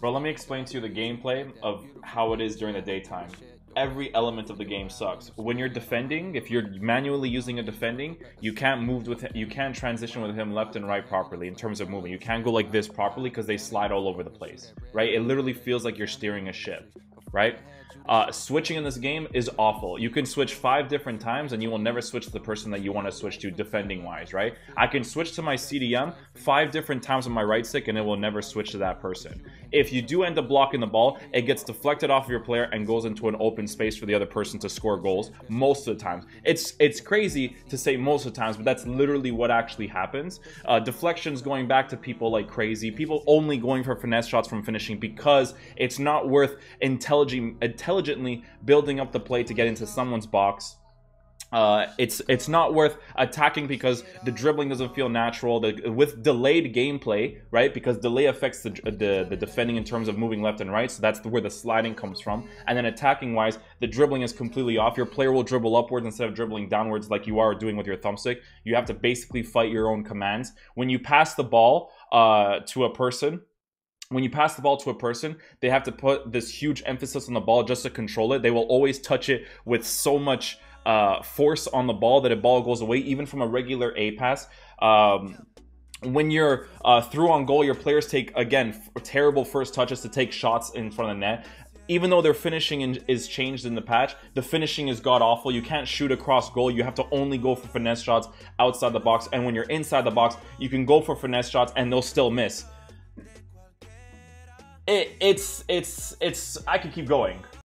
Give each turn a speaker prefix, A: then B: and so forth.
A: Bro, let me explain to you the gameplay of how it is during the daytime. Every element of the game sucks. When you're defending, if you're manually using a defending, you can't move with him, you can't transition with him left and right properly in terms of moving. You can't go like this properly because they slide all over the place, right? It literally feels like you're steering a ship, right? Switching in this game is awful. You can switch 5 different times and you will never switch to the person that you want to switch to defending wise, right? I can switch to my CDM 5 different times on my right stick and it will never switch to that person. If you do end up blocking the ball, it gets deflected off of your player and goes into an open space for the other person to score goals most of the time. It's crazy to say most of the times, but that's literally what actually happens. Deflections going back to people like crazy. People only going for finesse shots from finishing because it's not worth intelligently building up the play to get into someone's box. It's not worth attacking because the dribbling doesn't feel natural. With delayed gameplay, right? Because delay affects the defending in terms of moving left and right. So that's where the sliding comes from. And then attacking wise, the dribbling is completely off. Your player will dribble upwards instead of dribbling downwards like you are doing with your thumbstick. You have to basically fight your own commands. When you pass the ball to a person, they have to put this huge emphasis on the ball just to control it. They will always touch it with so much force on the ball that a ball goes away, even from a regular A pass. When you're through on goal, your players take, again, terrible first touches to take shots in front of the net. Even though their finishing is changed in the patch, the finishing is god-awful. You can't shoot across goal. You have to only go for finesse shots outside the box. And when you're inside the box, you can go for finesse shots and they'll still miss. I could keep going.